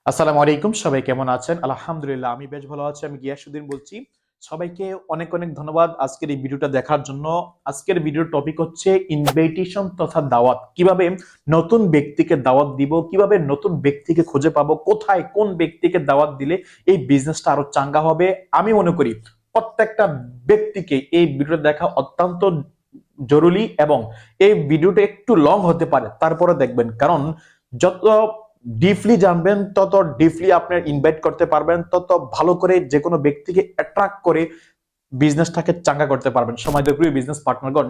আসসালামু আলাইকুম, সবাই কেমন আছেন? আলহামদুলিল্লাহ, আমি বেশ ভালো আছি। আমি গিয়াসউদ্দিন বলছি। সবাইকে অনেক অনেক ধন্যবাদ আজকের এই ভিডিওটা দেখার জন্য। আজকের ভিডিওর টপিক হচ্ছে ইনভাইটেশন তথা দাওয়াত। কিভাবে নতুন ব্যক্তিকে দাওয়াত দিব, কিভাবে নতুন ব্যক্তিকে খুঁজে পাবো, কোথায় কোন ব্যক্তিকে দাওয়াত দিলে এই বিজনেসটা আরো চাঙ্গা হবে। আমি মনে করি প্রত্যেকটা ব্যক্তিকে এই ভিডিওটা দেখা অত্যন্ত জরুরি এবং এই ভিডিওটা একটু লং হতে পারে, তারপরে দেখবেন। কারণ যত ডিপলি জানবেন তত ডিপলি আপনার ইনভাইট করতে পারবেন, তত ভালো করে যে কোনো ব্যক্তিকে অ্যাট্রাক্ট করে বিজনেসটাকে চাঙ্গা করতে পারবেন। সময় প্রিয় বিজনেস পার্টনারগণ,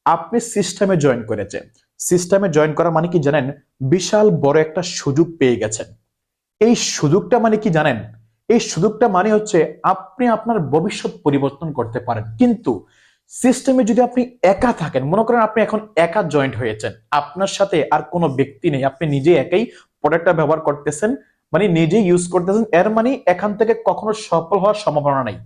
আপনি সিস্টেমে জয়েন করেছেন। সিস্টেমে জয়েন করা মানে কি জানেন? বিশাল বড় একটা সুযোগ পেয়ে গেছেন। এই সুযোগটা মানে কি জানেন? এই সুযোগটা মানে হচ্ছে আপনি আপনার ভবিষ্যৎ পরিবর্তন করতে পারেন। কিন্তু সিস্টেমে যদি আপনি একা থাকেন, মনে করেন আপনি এখন একা জয়েন্ট হয়েছেন, আপনার সাথে আর কোনো ব্যক্তি নেই, আপনি নিজে একাই প্রোডাক্টটা ব্যবহার করতেছেন, মানে নিজে ইউজ করতেছেন, এর মানে এখান থেকে কখনো সফল হওয়ার সম্ভাবনা নাই।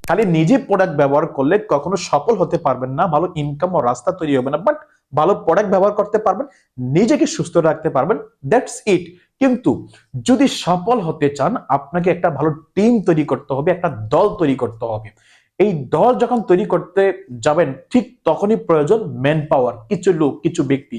খালি নিজে প্রোডাক্ট ব্যবহার করলে কখনো সফল হতে পারবেন না, ভালো ইনকাম ও রাস্তা তৈরি হবে না। বাট ভালো প্রোডাক্ট ব্যবহার করতে পারবেন, নিজেকে সুস্থ রাখতে পারবেন, দ্যাটস ইট। কিন্তু যদি সফল হতে চান, আপনাকে একটা ভালো টিম তৈরি করতে হবে, একটা দল তৈরি করতে হবে। এই দল যখন তৈরি করতে যাবেন, ঠিক তখনই প্রয়োজন ম্যান পাওয়ার, কিছু লোক, কিছু ব্যক্তি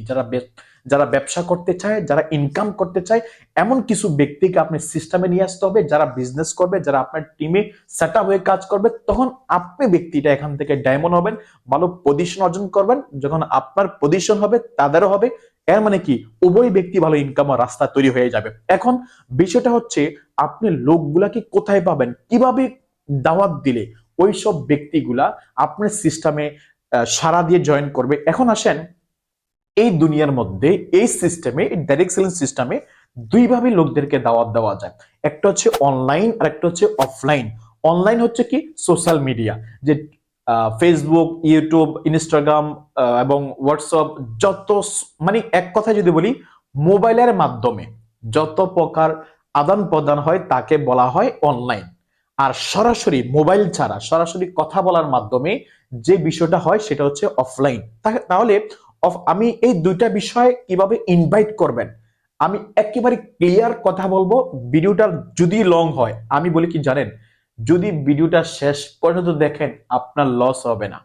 যারা ব্যবসা করতে চায়, যারা ইনকাম করতে চায়, এমন কিছু ব্যক্তিকে আপনি সিস্টেমে নিয়ে আসতে হবে, যারা বিজনেস করবে, যারা আপনার টিমে সেট আপ হয়ে কাজ করবে। তখন আপনি ব্যক্তিটা এখান থেকে ডায়মন্ড হবেন, ভালো পজিশন অর্জন করবেন। যখন আপনার পজিশন হবে, তাদেরও হবে। এর মানে কি, উভয় ব্যক্তি ভালো ইনকাম আর রাস্তা তৈরি হয়ে যাবে। এখন বিষয়টা হচ্ছে, আপনি লোকগুলাকে কোথায় পাবেন, কিভাবে দাওয়াত দিলে ওই সব ব্যক্তিগুলা আপনার সিস্টেমে সাড়া দিয়ে জয়েন করবে। এখন আসেন, এই দুনিয়ার মধ্যে এই সিস্টেমে, ডাইরেক্ট সেলিং সিস্টেমে দুইভাবে লোকদেরকে দাওয়াত দেওয়া যায়। একটা হচ্ছে অনলাইন আর একটা হচ্ছে অফলাইন। অনলাইন হচ্ছে কি, সোশ্যাল মিডিয়া, যে ফেসবুক, ইউটিউব, ইনস্টাগ্রাম এবং হোয়াটসঅ্যাপ, মানে এক কথায় যদি বলি, মোবাইলের মাধ্যমে যত প্রকার আদান প্রদান হয় তাকে বলা হয় অনলাইন। আর সরাসরি মোবাইল ছাড়া সরাসরি কথা বলার মাধ্যমে যে বিষয়টা হয় সেটা হচ্ছে অফলাইন। তাহলে আমি এই দুইটা বিষয় কিভাবে ইনভাইট করবেন, আমি একেবারে ক্লিয়ার কথা বলবো। ভিডিওটা যদি লং হয়, আমি বলি কি জানেন, যদি ভিডিওটা শেষ পর্যন্ত দেখেন আপনার লস হবে না।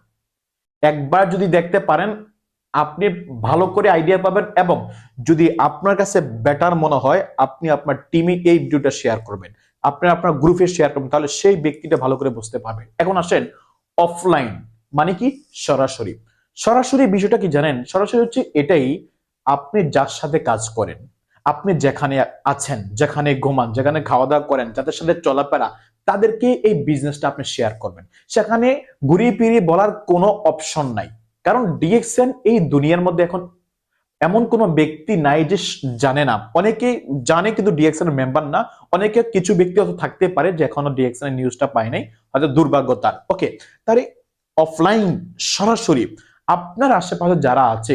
একবার যদি দেখতে পারেন, আপনি ভালো করে আইডিয়া পাবেন। এবং যদি আপনার কাছে বেটার মনে হয়, আপনি আপনার টিমে এই ভিডিওটা শেয়ার করবেন, আপনি আপনার গ্রুপে শেয়ার করবেন, তাহলে সেই ব্যক্তিটা ভালো করে বুঝতে পারবে। এখন আসেন অফলাইন, মানে কি, সরাসরি। সরাসরি বিষয়টা কি জানেন? সরাসরি হচ্ছে এটাই, আপনি যার সাথে কাজ করেন, আপনি যেখানে আছেন, যেখানে ঘুমান, যেখানে খাওয়া দাওয়া করেন, যাদের সাথে চলাফেরা, তাদেরকে এই বিজনেসটা আপনি শেয়ার করবেন। সেখানে ঘুরিয়ে ফিরিয়ে বলার কোনো অপশন নাই। কারণ ডিএক্সএন এই দুনিয়ার মধ্যে এখন এমন কোনো ব্যক্তি নাই যে জানে না। অনেকে জানে কিন্তু ডিএক্সএন এর মেম্বার না। অনেকে, কিছু ব্যক্তি হয়তো থাকতে পারে যে এখনো ডিএক্সএন এর নিউজটা পায় নাই, হয়তো দুর্ভাগ্য তার। ওকে, তাহলে অফলাইন, সরাসরি আপনার আশেপাশে যারা আছে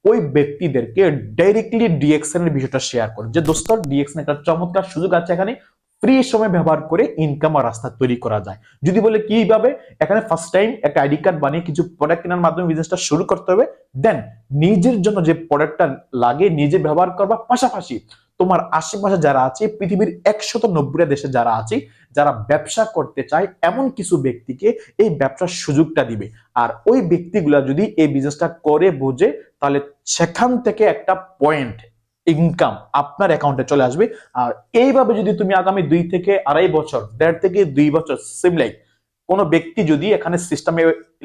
ওই ব্যক্তিদেরকে ডাইরেক্টলি ডিএক্সএন এর বিষয়টা শেয়ার করুন, যে দোস্ত, ডিএক্সএন একটা চমৎকার সুযোগ আছে, এখানে ফ্রি সময় ব্যবহার করে ইনকাম আর রাস্তা তৈরি করা যায়। যদি বলে কিভাবে, এখানে ফার্স্ট টাইম একটা আইডি কার্ড বানিয়ে কিছু প্রোডাক্ট কেনার মাধ্যমে বিজনেসটা শুরু করতে হবে। দেন নিজের জন্য যে প্রোডাক্টটা লাগে নিজে ব্যবহার করবা, পাশাপাশি তোমার আশেপাশে যারা আছে, পৃথিবীর 190টা দেশে যারা আছে, যারা ব্যবসা করতে চায়, এমন কিছু ব্যক্তিকে এই ব্যবসার সুযোগটা দিবে। আর ওই ব্যক্তিগুলা যদি এই বিজনেসটা করে বোঝে, তাহলে সেখান থেকে একটা পয়েন্ট ইনকাম আপনার অ্যাকাউন্টে চলে আসবে। আর এইভাবে যদি তুমি আগামী 2 থেকে 2.5 বছর, 1.5 থেকে 2 বছর, সেম লাইক কোনো ব্যক্তি যদি এখানে সিস্টেমে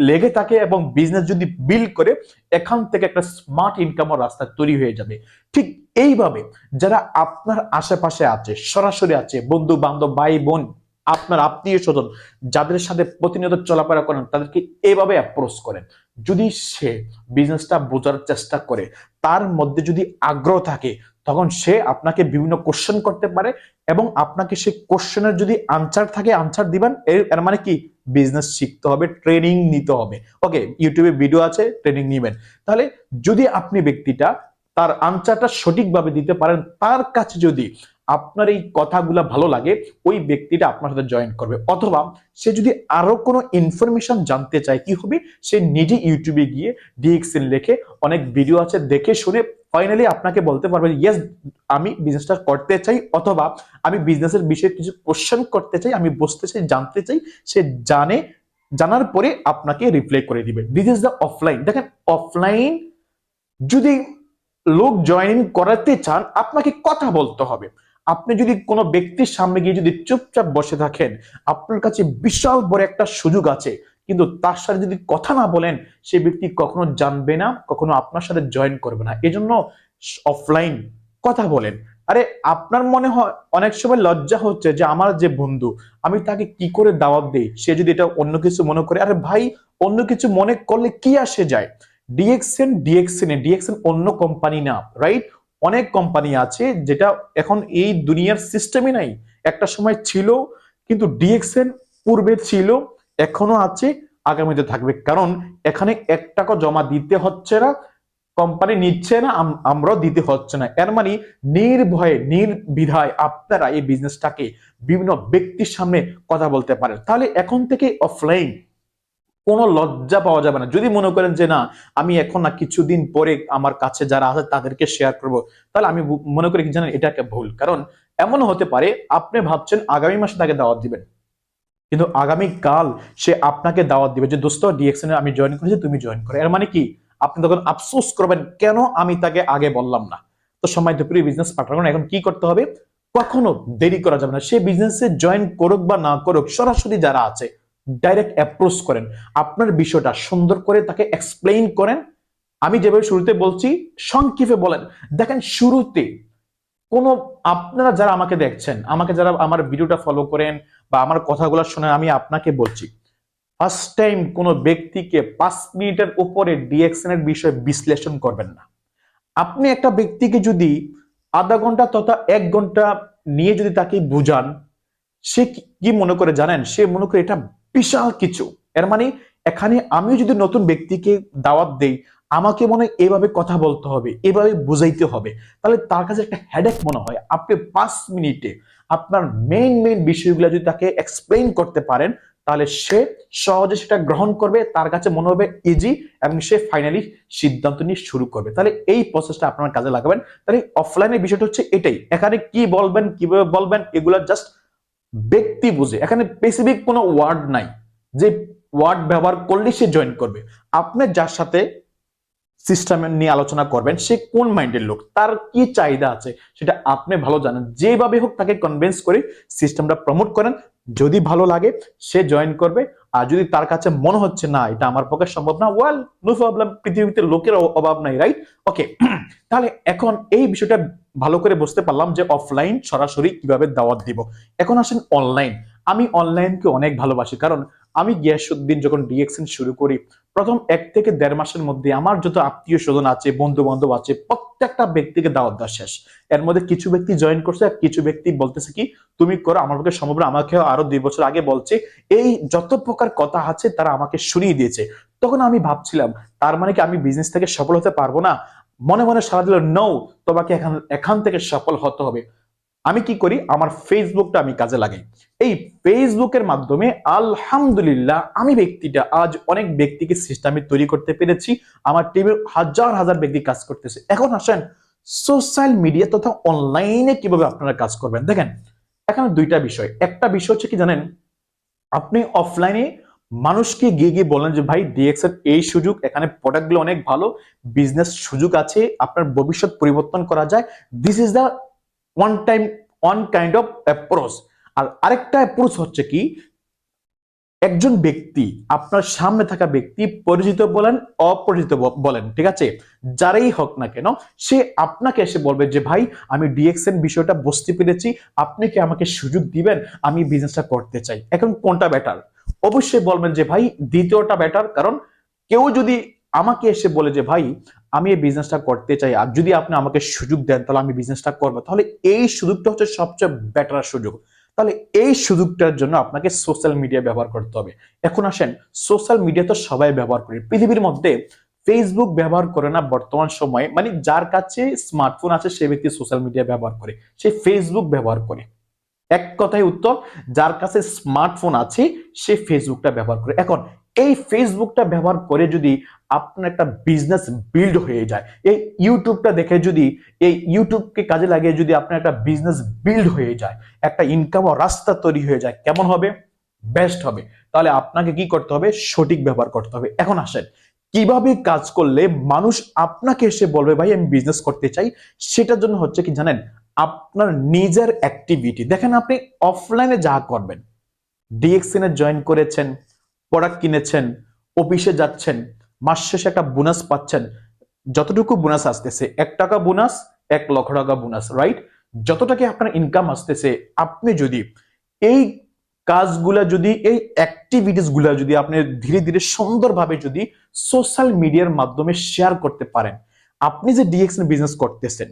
লেগে থাকে এবং বিজনেস যদি বিল্ড করে, এখান থেকে একটা স্মার্ট ইনকামের রাস্তা তৈরি হয়ে যাবে। ঠিক এইভাবে যারা আপনার আশেপাশে আছে, সরাসরি আছে, বন্ধু বান্ধব, ভাই বোন, আপনার আত্মীয় স্বজন, যাদের সাথে প্রতিনিয়ত চলাফেরা করেন, তাদেরকে এইভাবে অ্যাপ্রোচ করেন। যদি সে বিজনেসটা বোঝার চেষ্টা করে, তার মধ্যে যদি আগ্রহ থাকে, তখন সে আপনাকে বিভিন্ন কোশ্চেন করতে পারে এবং আপনাকে সেই কোশ্চেনের যদি আনসার থাকে, আনসার দিবেন। এর মানে কি, বিজনেস শিখতে হবে, ট্রেনিং নিতে হবে। ওকে, ইউটিউবে ভিডিও আছে, ট্রেনিং নিবেন। তাহলে যদি আপনি ব্যক্তিটা তার আনসারটা সঠিকভাবে দিতে পারেন, তার কাছে যদি আপনার এই কথাগুলো ভালো লাগে, ওই ব্যক্তিটা আপনার সাথে জয়েন করবে। অথবা সে যদি আরো কোনো ইনফরমেশন জানতে চায়, কি হবে, সে নিজে ইউটিউবে গিয়ে ডিএক্সএন লিখে অনেক ভিডিও আছে দেখে শুনে ফাইনালি আপনাকে বলতে পারবে ইয়েস আমি বিজনেসটা করতে চাই, অথবা আমি বিজনেসের বিষয়ে কিছু কোশ্চেন করতে চাই, আমি বুঝতে চাই, জানতে চাই। সে জানার পরে আপনাকে রিপ্লাই করে দিবে। This is the offline. দেখেন, অফলাইন যদি লোক জয়েন করাতে চান, আপনাকে কথা বলতে হবে। আপনি যদি কোনো ব্যক্তির সামনে গিয়ে যদি চুপচাপ বসে থাকেন, আপনার কাছে বিশাল বড় একটা সুযোগ আছে, কিন্তু তার সাথে যদি কথা না বলেন, সে ব্যক্তি কখনো জানবে না, কখনো আপনার সাথে জয়েন করবে না। এজন্য অফলাইন কথা বলেন। আরে আপনার মনে হয় অনেক সময় লজ্জা হচ্ছে যে আমার যে বন্ধু, আমি তাকে কি করে দাওয়াত দেই, সে যদি এটা অন্য কিছু মনে করে। আরে ভাই, অন্য কিছু মনে করলে কি আসে যায়? ডিএক্সএন অন্য কোম্পানি না, রাইট? অনেক কোম্পানি আছে যেটা এখন এই দুনিয়ার সিস্টেমই নাই। একটা সময় ছিল, কিন্তু ডিএক্সএন পূর্বে ছিল, এখনো আছে, আগামীতে থাকবে। কারণ এখানে 1 টাকা জমা দিতে হচ্ছে না, কোম্পানি নিচ্ছে না, আমরাও দিতে হচ্ছে না। এর মানে নির্ভয়ে নির্বিধায় আপনারা এই বিজনেসটাকে বিভিন্ন ব্যক্তির সামনে কথা বলতে পারেন। তাহলে এখন থেকে অফলাইন কোনো লজ্জা পাওয়া যাবে না। যদি মনে করেন যে না, আমি এখন না, কিছুদিন পরে আমার কাছে যারা আছে তাদেরকে শেয়ার করব, তাহলে আমি মনে করি কি জানেন, এটা একটা ভুল। কারণ এমন হতে পারে আপনি ভাবছেন আগামী মাসে তাকে দাওয়াত দিবেন, কিন্তু আগামী কাল সে আপনাকে দাওয়াত দিবে যে দোস্ত ডিএক্সএন আমি জয়েন করেছি, তুমি জয়েন করো। এর মানে কি, আপনি তখন আফসোস করবেন কেন আমি তাকে আগে বললাম না। তো সময় দুপুরে বিজনেস পার্টনার এখন কি করতে হবে, কখনো দেরি করা যাবে না। সে বিজনেসে জয়েন করুক বা না করুক, সরাসরি যারা আছে ডাইরেক্ট অ্যাপ্রোচ করেন, আপনার বিষয়টা সুন্দর করে তাকে এক্সপ্লেইন করেন। আমি যেভাবে শুরুতে বলছি সংক্ষেপে বলেন। দেখেন, শুরুতে কোনো, আপনারা যারা আমাকে দেখছেন, আমাকে যারা আমার ভিডিওটা ফলো করেন বা আমার কথাগুলো শুনে, আমি আপনাকে বলছি, ফার্স্ট টাইম কোনো ব্যক্তিকে 5 মিনিটের উপরে ডিএক্সএন এর বিষয়ে বিশ্লেষণ করবেন না। আপনি একটা ব্যক্তিকে যদি আধা ঘন্টা তথা 1 ঘন্টা নিয়ে যদি তাকে বুঝান, সে কি মনে করে জানেন? সে মনে করে এটা বিশাল কিছু। এর মানে এখানে আমি যদি নতুন ব্যক্তিকে দাওয়াত দেই, আমাকে মনে হয় এভাবে কথা বলতে হবে, এভাবে বুঝাইতে হবে, তাহলে তার কাছে একটা হেডেক মনে হয়। আপনি 5 মিনিটে আপনার মেইন বিষয়গুলো যদি তাকে এক্সপ্লেইন করতে পারেন, তাহলে সে সহজে সেটা গ্রহণ করবে, তার কাছে মনে হবে ইজি, এবং সে ফাইনালি সিদ্ধান্ত নিয়ে শুরু করবে। তাহলে এই প্রসেসটা আপনার কাজে লাগাবেন। তাহলে অফলাইনের বিষয়টা হচ্ছে এটাই। এখানে কি বলবেন, কিভাবে বলবেন, এগুলা জাস্ট ব্যক্তি বুঝে। এখানে স্পেসিফিক কোনো ওয়ার্ড নাই যে ওয়ার্ড ব্যবহার করলে সে জয়েন করবে। আপনি যার সাথে সিস্টেম নিয়ে আলোচনা করবেন, সে কোন মাইন্ডের লোক, তার কি চাহিদা আছে, সেটা আপনি ভালো জানেন। যেভাবে হোক তাকে কনভিন্স করে সিস্টেমটা প্রমোট করেন। যদি ভালো লাগে সে জয়েন করবে, আর যদি তার কাছে মনে হচ্ছে না এটা আমার পক্ষে সম্ভব না, ওয়েল নো প্রবলেম, পৃথিবীতে লোকের অভাব নাই, রাইট? ওকে, তাহলে এখন এই বিষয়টা ভালো করে বুঝতে পারলাম যে অফলাইন সরাসরি কিভাবে দাওয়াত দিব। এখন আসেন অনলাইন। আমি অনলাইনকে অনেক ভালোবাসি, কারণ আমি গিয়াসউদ্দিন যখন ডিএক্সএন শুরু করি, প্রথম 1 থেকে 1.5 মাসের মধ্যে আমার যত আত্মীয় স্বজন আছে, বন্ধু বান্ধব আছে, প্রত্যেকটা ব্যক্তিকে দাওয়াত দেওয়া শেষ। এর মধ্যে কিছু ব্যক্তি জয়েন করছে, আর কিছু ব্যক্তি বলতেছে কি তুমি করো, আমার পক্ষে সম্ভব না, আমাকে আরো 2 বছর আগে বলছে। এই যত প্রকার কথা আছে তারা আমাকে শুনিয়ে দিয়েছে। তখন আমি ভাবছিলাম, তার মানে কি আমি বিজনেস থেকে সফল হতে পারবো না? মনে মনে সারা দিল, নো, তোমাকে এখান থেকে সফল হতে হবে। আমি কি করি, আমার ফেসবুকটা আমি কাজে লাগাই। এই ফেসবুকের মাধ্যমে আলহামদুলিল্লাহ আমি ব্যক্তিটা আজ অনেক ব্যক্তিকে সিস্টেমে তৈরি করতে পেরেছি। আমার টিমে হাজার হাজার ব্যক্তি কাজ করতেছে। এখন আসেন সোশ্যাল মিডিয়া তথা অনলাইনে কিভাবে আপনারা কাজ করবেন। দেখেন, এখানে 2টা বিষয়। একটা বিষয় হচ্ছে কি জানেন, আপনি অফলাইনে মানুষকে গিয়ে গিয়ে বলেন যে ভাই ডিএক্সএন এই সুযোগ, এখানে প্রোডাক্টগুলো অনেক ভালো, বিজনেস সুযোগ আছে, আপনার ভবিষ্যৎ পরিবর্তন করা যায়। This is the one kind of approach. আর আরেকটা অ্যাপ্রোচ হচ্ছে কি, একজন ব্যক্তি, আপনার সামনে থাকা ব্যক্তি, পরিচিত বলেন অপরিচিত বলেন, ঠিক আছে, যারাই হোক না কেন, সে আপনাকে এসে বলবে যে ভাই আমি ডিএক্সএন বিষয়টা বুঝতে পেরেছি, আপনি কি আমাকে সুযোগ দিবেন, আমি বিজনেসটা করতে চাই। এখন কোনটা বেটার? অবশ্যই বলবেন যে ভাই দ্বিতীয়টা বেটার। কারণ কেউ যদি আমাকে এসে বলে যে ভাই আমি এই বিজনেসটা করতে চাই, আর যদি আপনি আমাকে সুযোগ দেন তাহলে আমি বিজনেসটা করবো, তাহলে এই সুযোগটা হচ্ছে সবচেয়ে বেটার সুযোগ। তাহলে এই সুযোগটার জন্য আপনাকে সোশ্যাল মিডিয়া ব্যবহার করতে হবে। এখন আসেন, সোশ্যাল মিডিয়া তো সবাই ব্যবহার করি পৃথিবীর মধ্যে। ফেসবুক ব্যবহার করে না বর্তমান সময়ে, মানে যার কাছে স্মার্টফোন আছে সে ব্যক্তি সোশ্যাল মিডিয়া ব্যবহার করে, সে ফেসবুক ব্যবহার করে। এক কথায় উত্তর, যার কাছে স্মার্টফোন আছে সে ফেসবুকটা ব্যবহার করে। এখন এই ফেসবুকটা ব্যবহার করে যদি আপনার একটা বিজনেস বিল্ড হয়ে যায়, এই ইউটিউবটা দেখে যদি, এই ইউটিউবকে কাজে লাগিয়ে যদি আপনার একটা বিজনেস বিল্ড হয়ে যায়, একটা ইনকাম ও রাস্তা তৈরি হয়ে যায়, কেমন হবে? বেস্ট হবে। তাহলে আপনাকে কি করতে হবে? সঠিক ব্যবহার করতে হবে। এখন আসেন, কিভাবে কাজ করলে মানুষ আপনাকে এসে বলবে ভাই আমি বিজনেস করতে চাই? সেটার জন্য হচ্ছে কি জানেন, আপনার নিজের অ্যাক্টিভিটি দেখেন। আপনি অফলাইনে যা করবেন, ডিএক্সএন এ জয়েন করেছেন, প্রোডাক্ট কিনেছেন, অফিসে যাচ্ছেন, মাস শেষে একটা বোনাস পাচ্ছেন, যতটুকু বোনাস আসতেছে, 1 টাকা বোনাস, 1 লক্ষ টাকা বোনাস, রাইট? যত টাকা আপনার ইনকাম আসতেছে, আপনি যদি এই কাজগুলা, যদি এই অ্যাক্টিভিটিস গুলা যদি আপনি ধীরে ধীরে সুন্দরভাবে যদি সোশ্যাল মিডিয়ার মাধ্যমে শেয়ার করতে পারেন, আপনি যে ডিএক্সএন বিজনেস করতেছেন,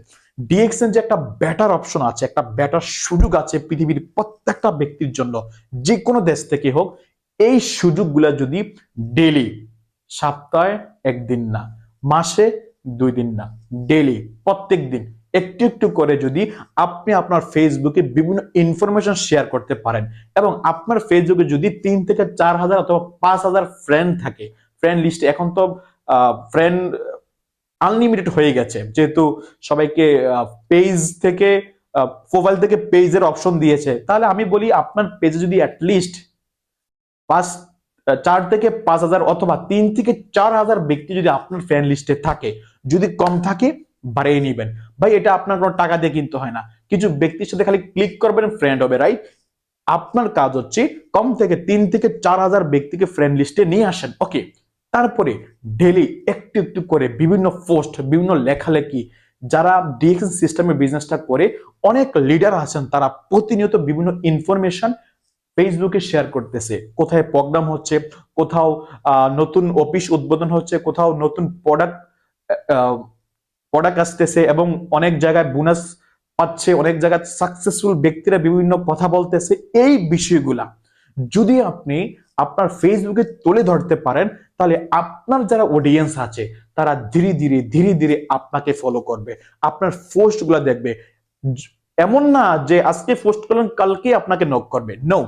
ডিএক্সএন যে একটা বেটার অপশন আছে, একটা বেটার সুযোগ আছে পৃথিবীর প্রত্যেকটা ব্যক্তির জন্য, যে কোনো দেশ থেকে হোক, এই সুযোগগুলা যদি ডেইলি, সপ্তাহে 1 দিন না, মাসে 2 দিন না, ডেইলি প্রত্যেক দিন একটু একটু করে যদি আপনি আপনার ফেসবুকে বিভিন্ন ইনফরমেশন শেয়ার করতে পারেন, এবং আপনার ফেসবুকে যদি 3 থেকে 4 হাজার অথবা 5 হাজার ফ্রেন্ড থাকে, ফ্রেন্ড লিস্টে এখন তো ফ্রেন্ড আনলিমিটেড হয়ে গেছে, যেহেতু সবাইকে পেজ থেকে, প্রোফাইল থেকে পেজের অপশন দিয়েছে, তাহলে আমি বলি আপনার পেজে যদি অ্যাটলিস্ট 4 থেকে 5 হাজার অথবা 3 থেকে 4 হাজার ব্যক্তি যদি আপনার ফ্রেন্ড লিস্টে থাকে, যদি কম থাকে বাড়িয়ে নিবেন। ভাই এটা আপনার কোনো টাকা দিয়ে কিনতে হয় না, কিছু ব্যক্তির সাথে খালি ক্লিক করবেন, ফ্রেন্ড হবে, রাইট? আপনার কাজ হচ্ছে কম থেকে 3 থেকে 4 হাজার ব্যক্তিকে ফ্রেন্ড লিস্টে নিয়ে আসেন, ওকে? তারপরে ডেলি একটু একটু করে বিভিন্ন পোস্ট, বিভিন্ন লেখালেখি, যারা ডিএক্সএন সিস্টেমে বিজনেসটা করে, অনেক লিডার আছেন, তারা প্রতিনিয়ত বিভিন্ন ইনফরমেশন ফেসবুকে শেয়ার করতেছে, কোথায় প্রোগ্রাম হচ্ছে, কোথাও নতুন অফিস উদ্বোধন হচ্ছে, কোথাও নতুন প্রোডাক্ট প্রোডাক্ট আসতেছে, এবং অনেক জায়গায় বোনাস পাচ্ছে, অনেক জায়গায় সাকসেসফুল ব্যক্তিরা বিভিন্ন কথা বলতেছে। এই বিষয়গুলা যদি আপনি আপনার ফেসবুকে তুলে ধরতে পারেন, তাহলে আপনার যারা অডিয়েন্স আছে তারা ধীরে ধীরে ধীরে ধীরে আপনাকে ফলো করবে, আপনার পোস্টগুলো দেখবে। এমন না যে আজকে পোস্ট করলেন কালকে আপনাকে নক করবে, নো।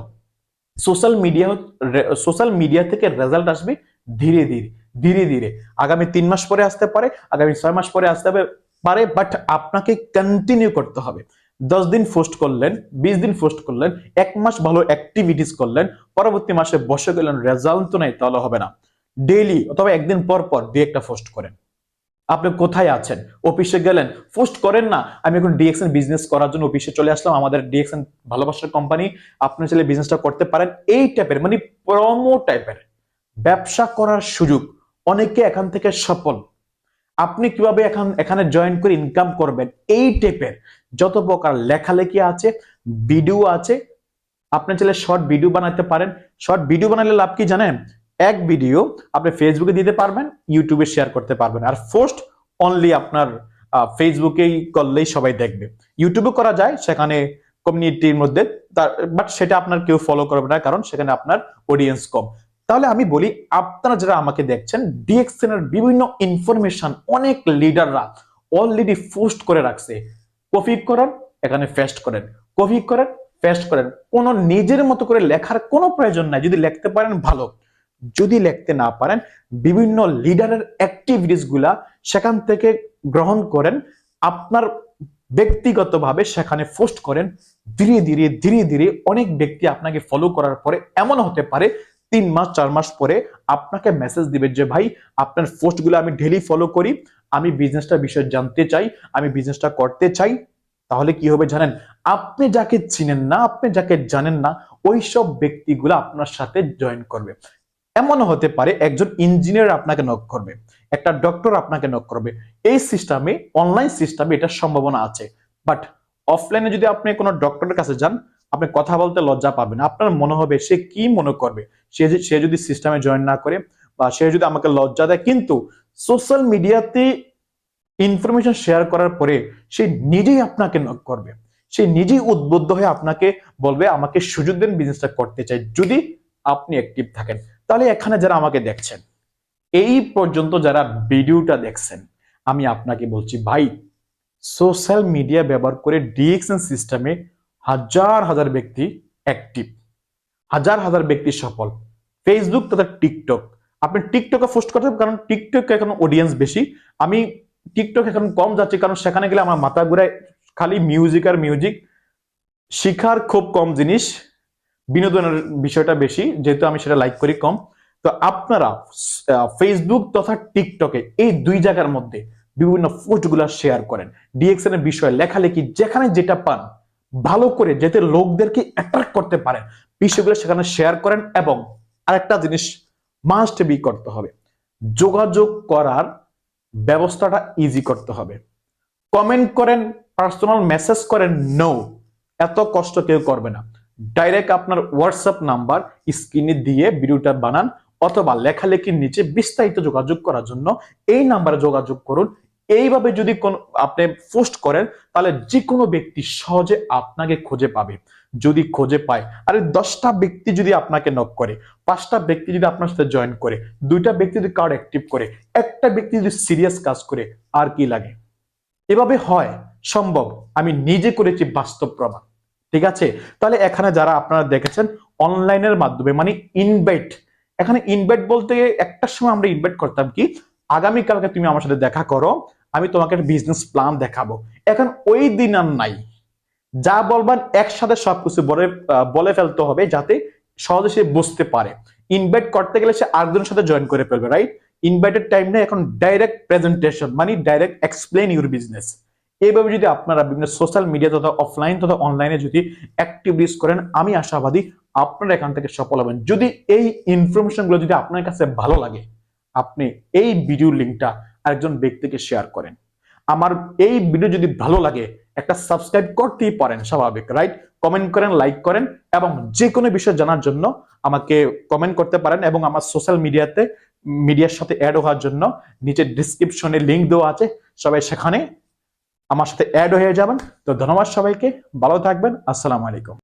সোশ্যাল মিডিয়া থেকে রেজাল্ট আসবে ধীরে ধীরে ধীরে ধীরে। আগামী 3 মাস পরে আসতে পারে, আগামী 6 মাস পরে আসতে পারে, বাট আপনাকে কন্টিনিউ করতে হবে। 10 দিন পোস্ট করলেন, 20 দিন পোস্ট করলেন, 1 মাস ভালো অ্যাক্টিভিটিস করলেন, পরবর্তী মাসে বসে গেলেন, রেজাল্ট তো নাই, তাহলে হবে না। ডেইলি অথবা 1 দিন পর পর 2 একটা পোস্ট করেন। আপনি কোথায় আছেন? অফিসে গেলেন, পোস্ট করেন না আমি এখন ডিএক্সএন বিজনেস করার জন্য অফিসে চলে আসলাম, আমাদের ডিএক্সএন ভালোবাসার কোম্পানি, আপনি চাইলে বিজনেসটা করতে পারেন। এই টাইপের, মানে প্রোমো টাইপের ব্যবসা করার সুযোগ, অনেকে এখান থেকে সফল। আপনি কিভাবে এখানে জয়েন করে ইনকাম করবেন, এই টাইপের যত প্রকার লেখালেখি আছে, ভিডিও আছে। আপনি চাইলে শর্ট ভিডিও বানাতে পারেন। শর্ট ভিডিও বানালে লাভ কি জানেন? এক ভিডিও আপনি ফেসবুকে দিতে পারবেন, ইউটিউবে শেয়ার করতে পারবেন, আর পোস্ট অনলি আপনার ফেসবুকেই করলেই সবাই দেখবে। ইউটিউবে করা যায়, সেখানে কমিউনিটির মধ্যে, বাট সেটা আপনার কেউ ফলো করবে না, কারণ সেখানে আপনার অডিয়েন্স কম। তাহলে আমি বলি, আপনারা যারা আমাকে দেখছেন, ডিএক্সএন এর বিভিন্ন ইনফরমেশন অনেক লিডাররা অলরেডি পোস্ট করে রাখছে। কপি করেন, এখানে পেস্ট করেন, কপি করেন, পেস্ট করেন। কোনো নিজের মতো করে লেখার কোনো প্রয়োজন নাই। যদি লিখতে পারেন ভালো, যদি লিখতে না পারেন, বিভিন্ন লিডারের অ্যাক্টিভিটিস গুলা সেখান থেকে গ্রহণ করেন, আপনার ব্যক্তিগতভাবে সেখানে পোস্ট করেন। ধীরে ধীরে ধীরে ধীরে অনেক ব্যক্তি আপনাকে ফলো করার পরে এমন হতে পারে 3 মাস 4 মাস পরে আপনাকে মেসেজ দিবে যে ভাই আপনার পোস্টগুলো আমি ডেইলি ফলো করি, আমি বিজনেসটা বিষয়ে জানতে চাই, আমি বিজনেসটা করতে চাই। তাহলে কি হবে জানেন? আপনি যাকে চিনেন না, আপনি যাকে জানেন না, ওই সব ব্যক্তিগুলো আপনার সাথে জয়েন করবে। এমনও হতে পারে একজন ইঞ্জিনিয়ার আপনাকে নক করবে, একটা ডক্টর আপনাকে নক করবে। এই সিস্টেমে, অনলাইন সিস্টেমে এটার সম্ভাবনা আছে। বাট অফলাইনে যদি আপনি কোনো ডক্টরের কাছে যান, আপনি কথা বলতে লজ্জা পাবেন, আপনার মনে হবে সে কি মনে করবে, সে যদি সিস্টেমে জয়েন না করে, বা সে যদি আমাকে লজ্জা দেয়। কিন্তু সোশ্যাল মিডিয়াতে ইনফরমেশন শেয়ার করার পরে সে নিজেই আপনাকে নক করবে, সে নিজেই উদ্বুদ্ধ হয়ে আপনাকে বলবে আমাকে সুযোগ দেন, বিজনেসটা করতে চাই, যদি আপনি অ্যাক্টিভ থাকেন। তাহলে এখানে যারা আমাকে দেখছেন, এই পর্যন্ত যারা ভিডিওটা দেখছেন, আমি আপনাকে বলছি ভাই, সোশ্যাল মিডিয়া ব্যবহার করে ডিএক্সএন সিস্টেমে হাজার হাজার ব্যক্তি অ্যাক্টিভ, হাজার হাজার ব্যক্তি সফল। ফেসবুক তথা টিকটক, আপনি টিকটকে পোস্ট করতে হবে, কারণ টিকটকে এখন অডিয়েন্স বেশি। আমি টিকটক এখন কম যাচ্ছি, কারণ সেখানে গেলে আমার মাথা ঘুরায়, খালি মিউজিক আর মিউজিক, শিখার খুব কম জিনিস, বিনোদনের বিষয়টা বেশি, যেহেতু আমি সেটা লাইক করি কম। তো আপনারা ফেসবুক তথা টিকটকে এই দুই জায়গার মধ্যে বিভিন্ন পোস্টগুলো শেয়ার করেন, ডিএক্সএন এর বিষয়ে লেখালেখি যেখানে যেটা পান ভালো করে, যাতে লোকদেরকে অ্যাট্রাক্ট করতে পারেন, বিষয়গুলো সেখানে শেয়ার করেন। এবং আরেকটা জিনিস মাস্ট বি করতে হবে, যোগাযোগ করার ব্যবস্থাটা ইজি করতে হবে। কমেন্ট করেন, পার্সোনাল মেসেজ করেন, নো, এত কষ্ট কেউ করবে না। ডাইরেক্ট আপনার হোয়াটসঅ্যাপ নাম্বার স্ক্রিনে দিয়ে ভিডিওটা বানান, অথবা লেখালেখির নিচে বিস্তারিত যোগাযোগ করার জন্য এই নাম্বারে যোগাযোগ করুন। এইভাবে যদি আপনি পোস্ট করেন, তাহলে যে কোনো ব্যক্তি সহজে আপনাকে খুঁজে পাবে। যদি খুঁজে পায়, আরে 10টা ব্যক্তি যদি আপনাকে নক করে, 5টা ব্যক্তি যদি আপনার সাথে জয়েন করে, 2টা ব্যক্তি যদি কার্ড অ্যাক্টিভ করে, একটা ব্যক্তি যদি সিরিয়াস কাজ করে, আর কি লাগে? এভাবে হয়, সম্ভব, আমি নিজে করেছি, বাস্তব প্রমাণ। ঠিক আছে? তাহলে এখানে যারা আপনারা দেখেছেন অনলাইনের মাধ্যমে, মানে ইনভাইট, এখানে ইনভাইট বলতে একটা সময় আমরা ইনভাইট করতাম কি, আগামীকালকে তুমি আমার সাথে দেখা করো, আমি তোমাকে একটা বিজনেস প্ল্যান দেখাবো। এখন ওই দিন আর নাই, যা বলবেন একসাথে সবকিছু বলে ফেলতে হবে, যাতে সহজে সে বুঝতে পারে। ইনভাইট করতে গেলে সে আরেকজনের সাথে জয়েন করে ফেলবে, রাইট? ইনভাইটের টাইম নেই, এখন ডাইরেক্ট প্রেজেন্টেশন, মানে ডাইরেক্ট এক্সপ্লেইন ইউর বিজনেস। এইভাবে যদি আপনারা বিভিন্ন সোশ্যাল মিডিয়া তথা অফলাইন তথা অনলাইনে যদি অ্যাক্টিভিটিস করেন, আমি আশাবাদী আপনারা এখান থেকে সফল হবেন। যদি এই ইনফরমেশন গুলো যদি আপনার কাছে ভালো লাগে, আপনি এই ভিডিও লিঙ্কটা আরেকজন ব্যক্তিকে শেয়ার করেন। আমার এই ভিডিও যদি ভালো লাগে, একটা সাবস্ক্রাইব করতেই পারেন, স্বাভাবিক, রাইট? কমেন্ট করেন, লাইক করেন, এবং যে কোনো বিষয় জানার জন্য আমাকে কমেন্ট করতে পারেন। এবং আমার সোশ্যাল মিডিয়ার সাথে অ্যাড হওয়ার জন্য নিচে ডিসক্রিপশনে লিংক দেওয়া আছে, সবাই সেখানে আমার সাথে অ্যাড হয়ে যাবেন। তো ধন্যবাদ সবাইকে, ভালো থাকবেন, আসসালামু আলাইকুম।